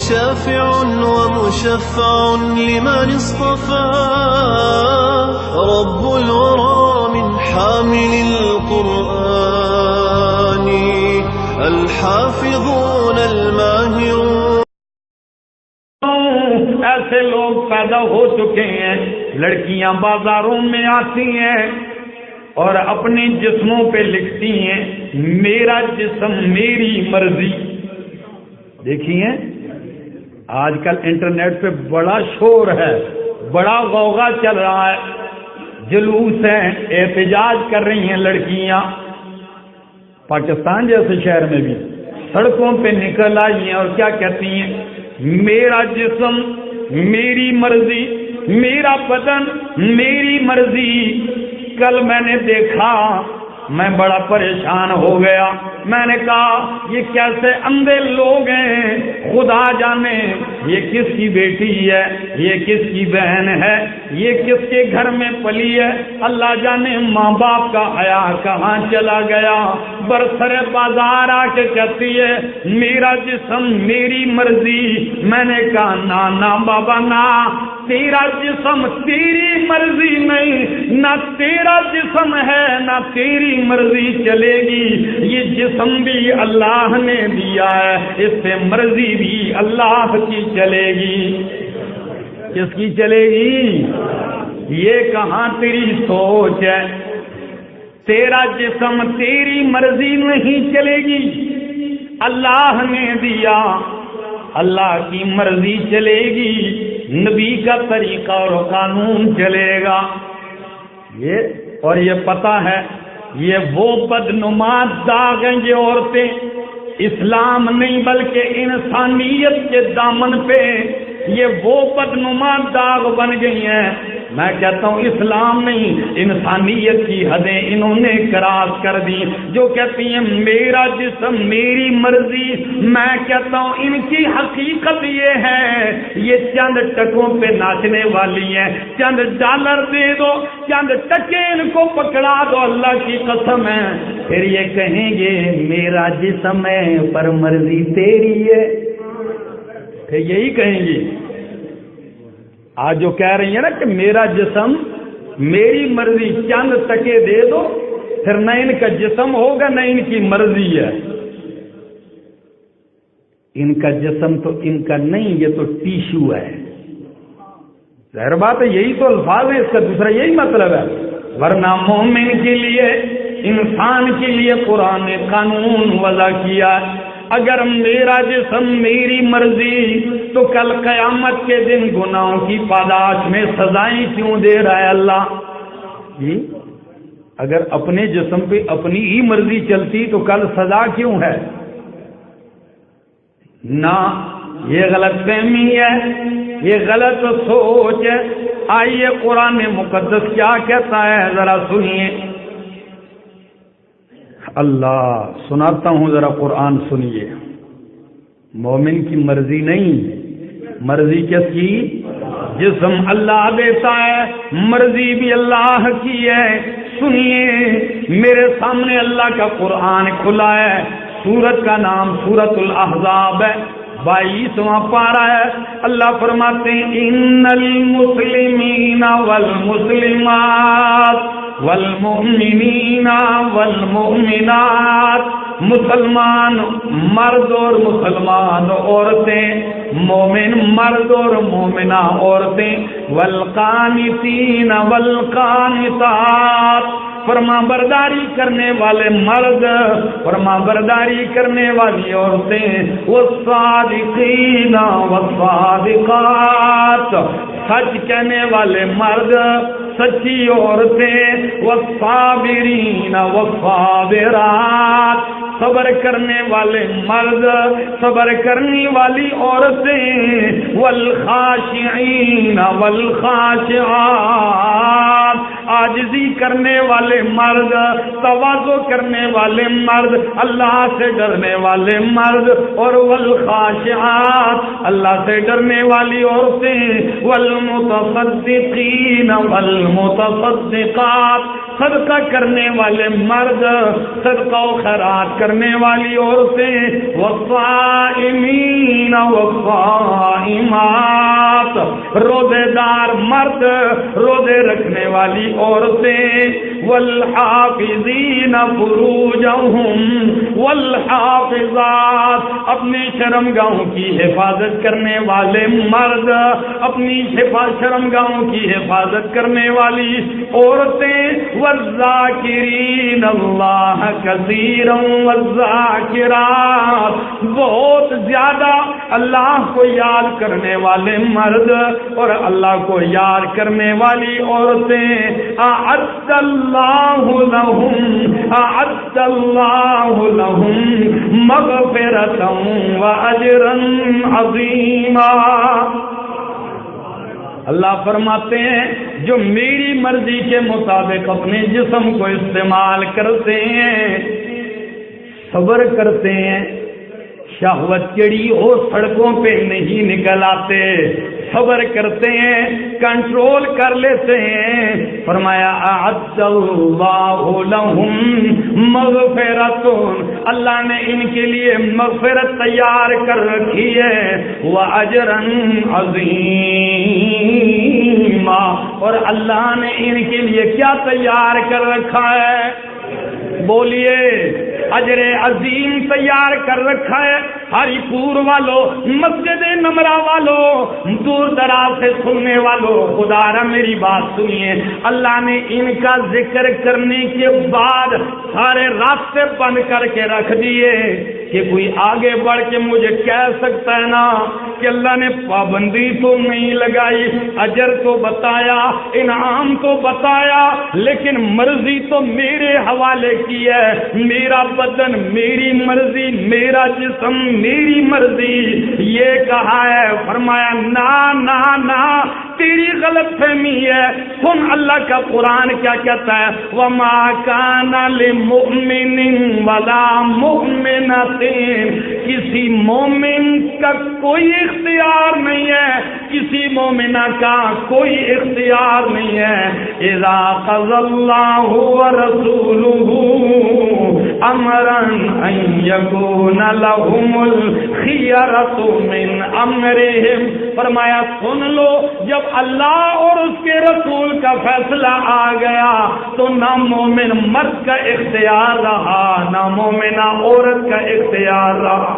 شافع ومشفع لمن اصطفى رب الورى من حامل القرآن الحافظون الماهرون. ایسے لوگ پیدا ہو چکے ہیں، لڑکیاں بازاروں میں آتی ہیں اور اپنے جسموں پہ لکھتی ہیں میرا جسم میری مرضی. دیکھیے آج کل انٹرنیٹ پہ بڑا شور ہے، بڑا غوغا چل رہا ہے، جلوس ہیں، احتجاج کر رہی ہیں لڑکیاں. پاکستان جیسے شہر میں بھی سڑکوں پہ نکل آئی ہیں اور کیا کہتی ہیں میرا جسم میری مرضی، میرا بدن میری مرضی. کل میں نے دیکھا، میں بڑا پریشان ہو گیا. میں نے کہا یہ کیسے اندھے لوگ ہیں، خدا جانے یہ کس کی بیٹی ہے، یہ کس کی بہن ہے، یہ کس کے گھر میں پلی ہے. اللہ جانے ماں باپ کا حیا کہاں چلا گیا. برسر بازار آ کے کہتی ہے میرا جسم میری مرضی. میں نے کہا نا بابا نا، تیرا جسم تیری مرضی نہیں، نہ تیرا جسم ہے نہ تیری مرضی چلے گی. یہ جسم بھی اللہ نے دیا ہے، اس سے مرضی بھی اللہ کی چلے گی. کس کی چلے گی؟ یہ کہاں تیری سوچ ہے؟ تیرا جسم تیری مرضی نہیں چلے گی، اللہ نے دیا، اللہ کی مرضی چلے گی، نبی کا طریقہ اور قانون چلے گا. یہ پتہ ہے یہ وہ بدنما داغ ہیں یہ عورتیں اسلام نہیں بلکہ انسانیت کے دامن پہ یہ وہ بدنما داغ بن گئی ہیں. میں کہتا ہوں اسلام نہیں، انسانیت کی حدیں انہوں نے کراس کر دی جو کہتی ہیں میرا جسم میری مرضی. میں کہتا ہوں ان کی حقیقت یہ ہے یہ چند ٹکوں پہ ناچنے والی ہیں. چند ڈالر دے دو، چند ٹکے ان کو پکڑا دو، اللہ کی قسم ہے پھر یہ کہیں گے میرا جسم ہے پر مرضی تیری ہے. پھر یہی کہیں گی. آج جو کہہ رہی ہیں نا کہ میرا جسم میری مرضی، چند ٹکے دے دو، پھر نہ ان کا جسم ہوگا نہ ان کی مرضی ہے. ان کا جسم تو ان کا نہیں، یہ تو ٹیشو ہے. ظاہر بات ہے یہی تو الفاظ ہیں، اس کا دوسرا یہی مطلب ہے. ورنہ مومن کے لیے، انسان کے لیے قرآن نے قانون وضع کیا. اگر میرا جسم میری مرضی تو کل قیامت کے دن گناہوں کی پاداش میں سزائیں کیوں دے رہا ہے اللہ؟ جی اگر اپنے جسم پہ اپنی ہی مرضی چلتی تو کل سزا کیوں ہے؟ نہ، یہ غلط فہمی ہے، یہ غلط سوچ ہے. آئیے قرآن مقدس کیا کہتا ہے ذرا سنیے. اللہ سناتا ہوں ذرا قرآن سنیے. مومن کی مرضی نہیں، مرضی کس کی؟ جسم اللہ دیتا ہے، مرضی بھی اللہ کی ہے. سنیے میرے سامنے اللہ کا قرآن کھلا ہے. سورت کا نام سورۃ الاحزاب ہے، 22واں پارہ ہے. اللہ فرماتے ہیں ان المسلمین والمسلمات والمؤمنین والمؤمنات، مسلمان مرد اور مسلمان عورتیں، مومن مرد اور مومنہ عورتیں، والقانتین والقانتات، فرما برداری کرنے والے مرد، فرما برداری کرنے والی عورتیں، والصادقین والصادقات، سچ کہنے والے مرد، سچی عورتیں، والصابرین والصابرات، صبر کرنے والے مرد، صبر کرنے والی عورتیں، والخاشعین والخاشعات، عاجزی کرنے والے مرد، تواضع کرنے والے مرد، اللہ سے ڈرنے والے مرد، اور والخاشعات اللہ سے ڈرنے والی عورتیں، والمتصدقین والمتصدقات صدقہ کرنے والے مرد، صدقہ و خیرات کرنے والی عورتیں، والصائمین والصائمات روزے دار مرد، روزے رکھنے والی عورتیں، والحافظین فروجہم والحافظات اپنے شرمگاہوں کی حفاظت کرنے والے مرد، اپنی شرمگاہوں کی حفاظت کرنے والی عورتیں، والذاکرین اللہ کثیرا والذاکرات بہت زیادہ اللہ کو یاد کرنے والے مرد اور اللہ کو یاد کرنے والی عورتیں، اعد اللہ لہم مغفرتا واجرا عظیما۔ اللہ فرماتے ہیں جو میری مرضی کے مطابق اپنے جسم کو استعمال کرتے ہیں، صبر کرتے ہیں، شہوت چڑی ہو سڑکوں پہ نہیں نکل آتے، صبر کرتے ہیں، کنٹرول کر لیتے ہیں، فرمایا اعد اللہ لہم مغفرۃ اللہ نے ان کے لیے مغفرت تیار کر رکھی ہے، واجرا عظیما اور اللہ نے ان کے لیے کیا تیار کر رکھا ہے؟ بولیے، اجر عظیم تیار کر رکھا ہے۔ ہری پور والوں، مسجد نمرہ والوں، دور دراز سے سننے والوں، خدا را میری بات سنیے، اللہ نے ان کا ذکر کرنے کے بعد سارے راستے بند کر کے رکھ دیے کہ کوئی آگے بڑھ کے مجھے کہہ سکتا ہے نا کہ اللہ نے پابندی تو نہیں لگائی، اجر تو بتایا، انعام تو بتایا، لیکن مرضی تو میرے حوالے کی ہے، میرا بدن میری مرضی، میرا جسم میری مرضی، یہ کہا ہے۔ فرمایا نا نا نا تیری غلط فہمی ہے، سن اللہ کا قرآن کیا کہتا ہے، وَمَا كَانَ لِمُؤْمِنٍ وَلَا مُؤْمِنَةٍ کسی مومن کا کوئی اختیار نہیں ہے، کسی مومنہ کا کوئی اختیار نہیں ہے، اِذَا قَضَى اللَّهُ وَرَسُولُهُ أَمْرًا أَن يَكُونَ لَهُمُ الْخِيَرَةُ مِنْ أَمْرِهِمْ فرمایا سن لو، جب اللہ اور اس کے رسول کا فیصلہ آ گیا تو نہ مومن مرد کا اختیار رہا، نہ مومنہ عورت کا اختیار رہا۔